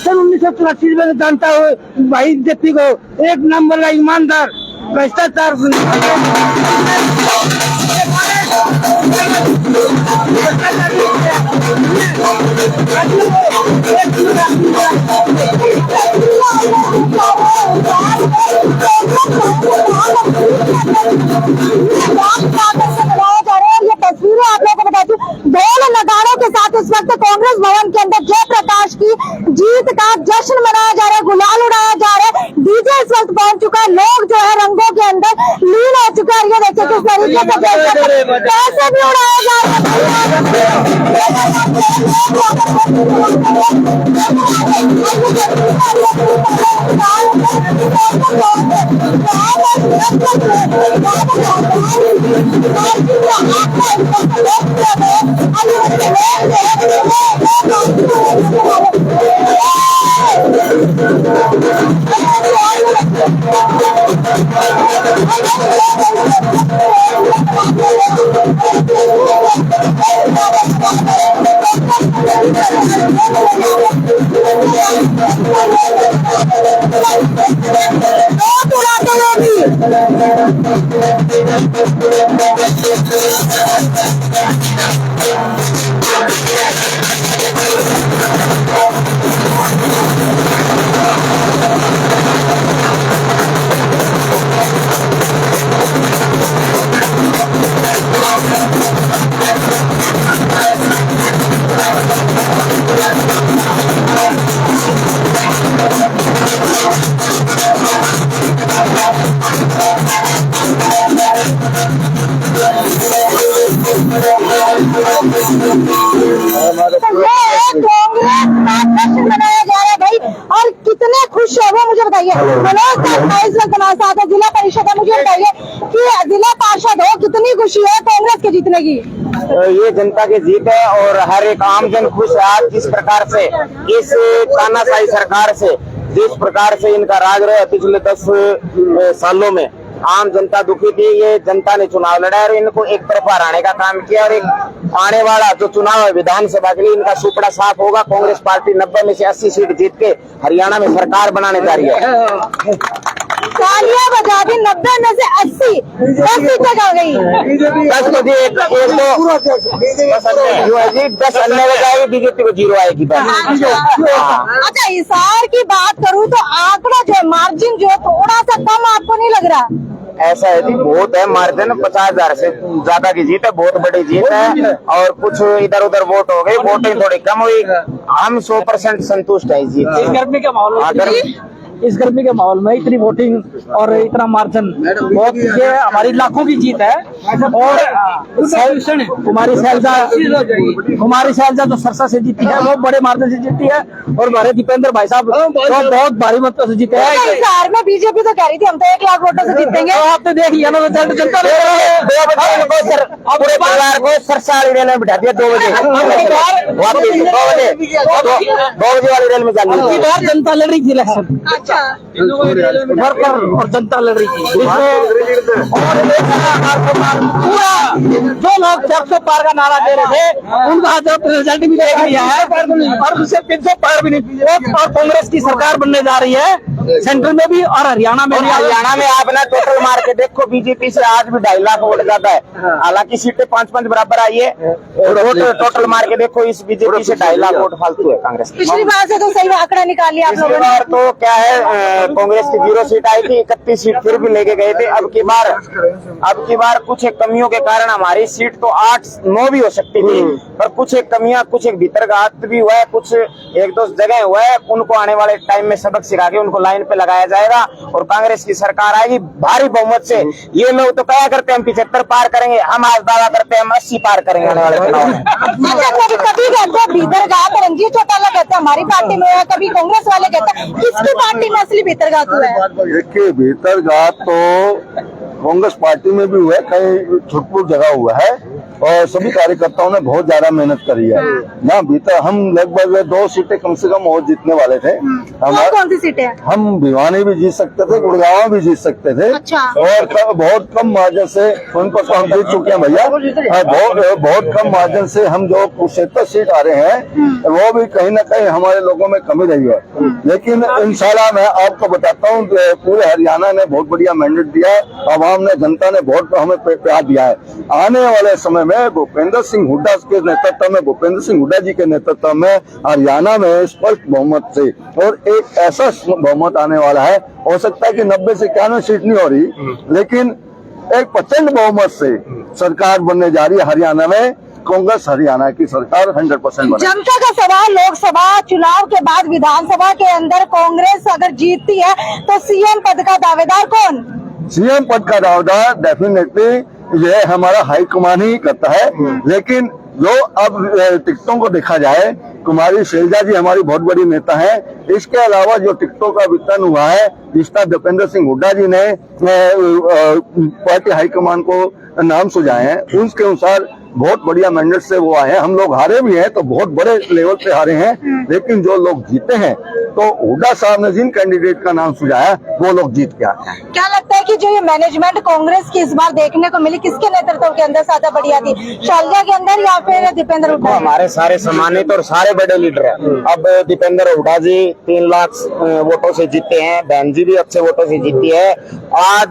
सन 1984 में जानता हूँ भाई जेपी को एक नंबर का ईमानदार भ्रष्टाचार तस्वीरें आप लोगों को बताती हूँ। ढोल नगाड़ों के साथ इस वक्त कांग्रेस भवन के अंदर जयप्रकाश की जीत का जश्न मनाया जा रहा है, गुलाल उड़ाया जा रहा है। डीजे इस वक्त पहुंच चुका है, लोग जो है रंगों के अंदर लीन हो चुका है। ये देखिए किस तरीके से पैसे भी उड़ाए जा मनाया जा रहा है भाई। और कितने खुश है वो मुझे बताइए। मनोज इस वक्त हमारे साथ है, जिला परिषद है। मुझे बताइए कि जिला पार्षद हो, कितनी खुशी है कांग्रेस के जीतने की? ये जनता की जीत है और हर एक आमजन खुश है। आज जिस प्रकार से इस तानाशाही सरकार से जिस प्रकार से इनका राज रहा पिछले 10 सालों में आम जनता दुखी थी। ये जनता ने चुनाव लड़ा और इनको एक तरफा हराने का काम किया और एक आने वाला जो चुनाव है विधानसभा के लिए इनका सुपड़ा साफ होगा। कांग्रेस पार्टी 90 में से 80 सीट जीत के हरियाणा में सरकार बनाने जा रही है। तालियां बजा दी। 90 में से 80 10 सीटें आ गई। 10 बजे एक तो 10 अन्य बजाएगी, बीजेपी को 0 आएगी। अच्छा, हिसार की बात करूं तो आंकड़ा जो मार्जिन जो थोड़ा सा कम आपको नहीं लग रहा? ऐसा है जी, बहुत है मार्जिन। 50,000 से ज्यादा की जीत है, बहुत बड़ी जीत है। और कुछ इधर उधर वोट हो गई, वोटिंग थोड़ी कम हुई। हम 100% संतुष्ट है इस जीत से। गर्मी का माहौल इस गर्मी के माहौल में इतनी वोटिंग और इतना मार्जिन, बहुत ये हमारी लाखों की जीत है। और हमारी शैलजा जो सरसा से जीती है वो बड़े मार्जिन से जीती है। और हमारे दीपेंद्र भाई साहब तो बहुत भारी मतों से जीते हैं। हिसार में बीजेपी तो कह रही थी हम तो 1 लाख वोटों से जीतेंगे। आपने देख लिया ना, जनता ने पूरे परिवार को सरसा वाली रेल में बिठा दिया। 2 बजे 2 बजे वाली रेल में जानी। जनता लड़ रही थी इलेक्शन, वर्कर और जनता लड़ रही थी इसमें। और पूरा जो लोग 400 पार का नारा दे रहे थे उनका जब रिजल्ट भी देख लिया है और उसे 300 पार भी नहीं। और कांग्रेस की सरकार बनने जा रही है सेंट्रल में भी और हरियाणा में भी। हरियाणा में आप ना टोटल मार के देखो, बीजेपी से आज भी 2.5 लाख वोट ज्यादा है। हालांकि सीटें 5-5 बराबर आई है। टोटल मार के देखो, इस बीजेपी से 2.5 लाख वोट फालतू है कांग्रेस। पिछली बार से तो सही आंकड़ा निकाल लिया आप लोगों ने। तो क्या है, कांग्रेस की 0 सीट आई थी, 31 सीट फिर भी लेके गए थे। अब की बार कुछ एक कमियों के कारण हमारी सीट तो 8-9 भी हो सकती थी, पर कुछ एक कमियां, कुछ एक भीतरघात भी हुआ है, कुछ 1-2 जगह हुआ है। उनको आने वाले टाइम में सबक सिखा के उनको लाइन पे लगाया जाएगा और कांग्रेस की सरकार आएगी भारी बहुमत से। ये लोग तो कहा करते हैं हम 75 पार करेंगे, हम आज दावा करते हैं हम 80 पार करेंगे आने वाले चुनाव में। कभी कहते हैं भीतरघात, रंजीत चौटाला कहते हैं हमारी पार्टी में है, कभी कांग्रेस वाले कहते हैं। किसकी पार्टी में असली भीतरघात हुआ है? देखिए, भीतरघात तो कांग्रेस पार्टी में भी हुआ है, कहीं छुटपुट जगह हुआ है और सभी कार्यकर्ताओं ने बहुत ज्यादा मेहनत करी है ना। भीतर हम लगभग 2 सीटें कम से कम और जीतने वाले थे। कौन सी सीटें? हम भिवानी भी जीत सकते थे, गुड़गांव भी जीत सकते थे। अच्छा। और बहुत कम मार्जिन से उनको तो हम जीत चुके हैं भैया। बहुत कम मार्जिन से हम जो कुरुक्षेत्र सीट आ रहे हैं वो भी कहीं ना कहीं हमारे लोगों में कमी रही है। लेकिन इंशाल्लाह मैं आपको बताता हूँ पूरे हरियाणा ने बहुत बढ़िया मैंडेट दिया है, आवाम ने, जनता ने बहुत हमें प्यार दिया है। आने वाले समय में भूपेंद्र सिंह हुड्डा के नेतृत्व में, भूपेंद्र सिंह हुड्डा जी के नेतृत्व में हरियाणा में स्पष्ट बहुमत से और एक ऐसा बहुमत आने वाला है, हो सकता है कि 90 से 91 सीट नहीं हो रही, लेकिन एक प्रचंड बहुमत से सरकार बनने जा रही है हरियाणा में। कांग्रेस हरियाणा की सरकार 100% बने। जनता का सवाल, लोकसभा चुनाव के बाद विधानसभा के अंदर कांग्रेस अगर जीतती है तो सीएम पद का दावेदार कौन? सीएम पद का दावेदार डेफिनेटली ये हमारा हाईकमान ही करता है। लेकिन जो अब टिकटों को देखा जाए, कुमारी शैलजा जी हमारी बहुत बड़ी नेता है। इसके अलावा जो टिकटों का वितरण हुआ है, जिसका भूपेंद्र सिंह हुड्डा जी ने पार्टी हाईकमान को नाम सुझाए हैं, उसके अनुसार बहुत बढ़िया मैंडेट से वो आए हैं। हम लोग हारे भी हैं तो बहुत बड़े लेवल पे हारे हैं, लेकिन जो लोग जीते हैं तो हुड्डा साहब ने जिन कैंडिडेट का नाम सुझाया वो लोग जीत के आए हैं। क्या लगता है कि जो ये मैनेजमेंट कांग्रेस की इस बार देखने को मिली, किसके नेतृत्व के अंदर ज्यादा बढ़िया थी, शैलजा के अंदर या फिर दीपेंद्र हुड्डा? हमारे सारे सम्मानित और सारे बड़े लीडर हैं। अब दीपेंद्र हुड्डा जी 3 लाख वोटों से जीते हैं, बहन जी भी अच्छे वोटों से जीती है। आज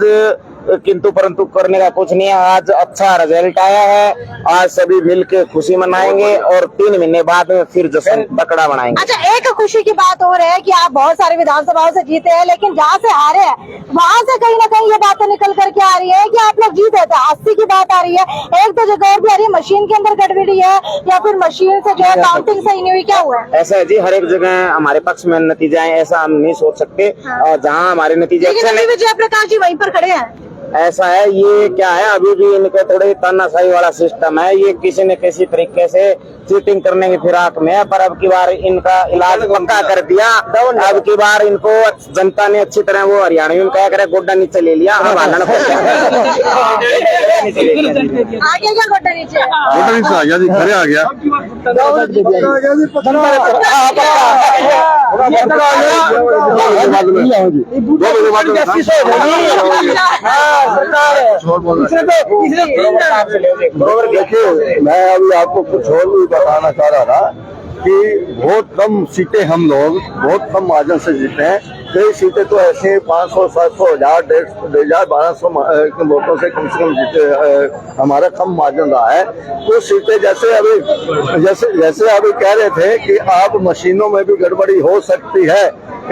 किंतु परंतु करने का कुछ नहीं है, आज अच्छा रिजल्ट आया है। आज सभी मिलकर खुशी मनाएंगे और 3 महीने बाद फिर जश्न तकड़ा बनाएंगे। अच्छा, एक खुशी की बात और है कि आप बहुत सारे विधानसभाओं से जीते हैं, लेकिन जहाँ से हारे हैं वहाँ से कहीं ना कहीं ये बातें निकल करके आ रही है कि आप लोग जीते थे। 80 की बात आ रही है, एक तो जगह और भी आ रही है, मशीन के अंदर गड़बड़ी है या फिर मशीन से जो है काउंटिंग सही नहीं हुई, क्या हुआ है? ऐसा है जी, हर एक जगह हमारे पक्ष में नतीजा है, ऐसा हम नहीं सोच सकते। और जहाँ हमारे नतीजे अच्छे नहीं, जयप्रकाश जी वहीं पर खड़े हैं। ऐसा है, ये क्या है, अभी भी इनके थोड़े तानाशाही वाला सिस्टम है। ये किसी न किसी तरीके से चीटिंग करने की फिराक में है, पर अब की बार इनका इलाज पक्का कर दिया। अब की बार इनको जनता ने अच्छी तरह, वो हरियाणा में क्या करे, गोड्डा नीचे ले लिया। हम हालन आगे क्या गोड्डा नीचे? आ गया जी, घरे आ गया। देखिए, मैं अभी आपको कुछ और भी बताना चाह रहा था कि बहुत कम सीटें हम लोग बहुत कम मार्जिन से जीते हैं। कई सीटें तो ऐसे 500, 700, 1000, 1500, 1200 वोटों से कम जीते, हमारा कम मार्जिन रहा है। तो सीटें जैसे अभी कह रहे थे कि आप मशीनों में भी गड़बड़ी हो सकती है,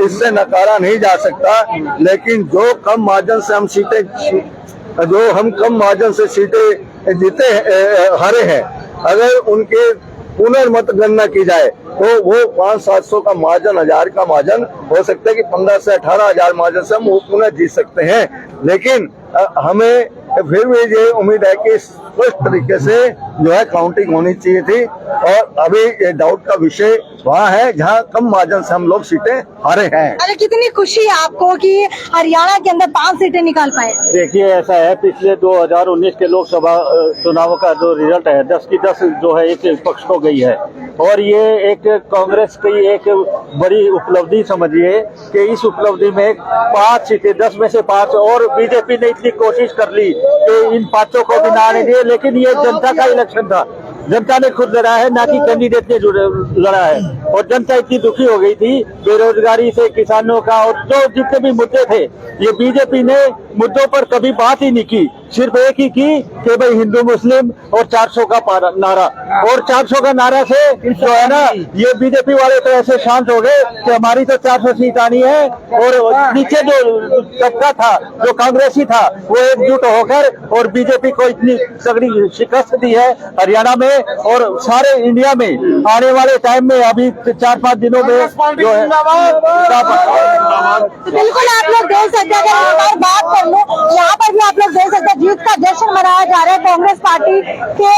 इससे नकारा नहीं जा सकता। लेकिन जो कम मार्जिन से हम कम मार्जिन से सीटें जीते हारे हैं, अगर उनके पुनर्मत गणना की जाए तो वो 500-700 का मार्जिन, 1000 का मार्जिन हो सकता है कि 15 से 18 हजार मार्जिन से हम वो पुनः जीत सकते हैं। लेकिन हमें फिर भी ये उम्मीद है कि स्पष्ट तरीके से जो है काउंटिंग होनी चाहिए थी, और अभी ये डाउट का विषय वहाँ है जहाँ कम मार्जिन से हम लोग सीटें हारे हैं। अरे कितनी खुशी है आपको कि हरियाणा के अंदर 5 सीटें निकाल पाए? देखिए, ऐसा है, पिछले 2019 के लोकसभा चुनाव का जो रिजल्ट है 10 की 10 जो है एक पक्ष को गई है, और ये एक कांग्रेस की एक बड़ी उपलब्धि समझिए कि इस उपलब्धि में 5 सीटें, 10 में से 5, और बीजेपी ने इतनी कोशिश कर ली कि इन 5 को भी ना आने दिए। लेकिन ये जनता का इलेक्शन था, जनता ने खुद लड़ा है, ना कि कैंडिडेट ने लड़ा है। और जनता इतनी दुखी हो गई थी बेरोजगारी से, किसानों का, और जो जितने भी मुद्दे थे, ये बीजेपी ने मुद्दों पर कभी बात ही नहीं की। सिर्फ एक ही की कि भाई हिंदू मुस्लिम और 400 का नारा, और 400 का नारा से जो है ना, ये बीजेपी वाले तो ऐसे शांत हो गए कि हमारी तो 400 सीट आनी है। और नीचे जो तबका था, जो कांग्रेसी था, वो एकजुट होकर और बीजेपी को इतनी तगड़ी शिकस्त दी है हरियाणा में और सारे इंडिया में। आने वाले टाइम में अभी 4-5 दिनों में जो है, बिल्कुल आप लोग देख सकते हैं। अगर बात कर जान लूं। यहाँ पर भी आप लोग देख सकते हैं जीत का जश्न मनाया जा रहा है कांग्रेस पार्टी के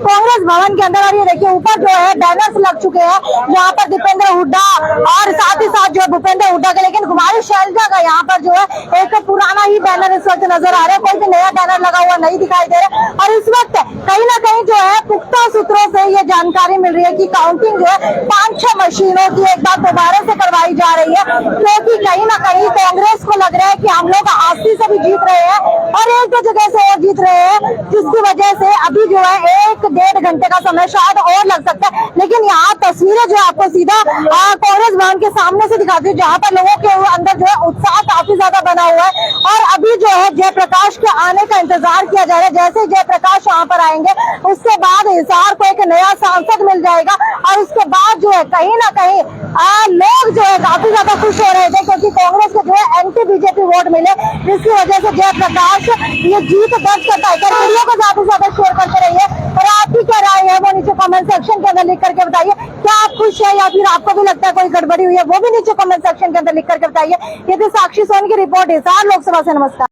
कांग्रेस भवन के अंदर। और ये देखिए ऊपर जो है बैनर्स लग चुके हैं यहाँ पर दीपेंद्र हुड्डा और साथ ही साथ जो है भूपेंद्र हुड्डा के, लेकिन कुमारी शैलजा का यहाँ पर जो है एक पुराना ही बैनर इस वक्त नजर आ रहा है, कोई भी नया बैनर लगा हुआ नहीं दिखाई दे रहा। और इस वक्त कहीं ना कहीं जो है पुख्ता सूत्रों से ये जानकारी मिल रही है कि काउंटिंग जो है 5-6 मशीनों की एक बार दोबारा से करवाई जा रही है, क्योंकि कहीं ना कहीं कांग्रेस को लग रहा है कि हम लोग 80 से भी जीत रहे हैं और एक दो जगह से और जीत रहे हैं, जिसकी वजह से अभी जो है 1-1.5 घंटे का समय शायद और लग सकता है। लेकिन यहाँ तस्वीरें जो आपको सीधा कांग्रेस भवन के सामने से दिखाती है, जहाँ पर लोगों के अंदर जो है उत्साह काफी ज्यादा बना हुआ है। और अभी जो है जयप्रकाश के आने का इंतजार किया जा रहा है। जैसे जयप्रकाश यहाँ पर आएंगे उसके बाद हिसार को एक नया सांसद मिल जाएगा और उसके बाद जो है कहीं ना कहीं लोग जो है काफी ज्यादा खुश हो रहे थे, क्योंकि कांग्रेस को जो है एंटी बीजेपी वोट मिले, जिसकी वजह से जयप्रकाश ये जीत दर्ज करता है। वीडियो को ज्यादा से ज्यादा शेयर करते रहिए और आपकी क्या राय है वो नीचे कमेंट सेक्शन के अंदर लिख करके बताइए। क्या आप खुश है या फिर आपको भी लगता है कोई गड़बड़ी हुई है, वो भी नीचे कमेंट सेक्शन के अंदर लिख करके बताइए। ये थी साक्षी सोनी की रिपोर्ट हिसार लोकसभा से। नमस्कार।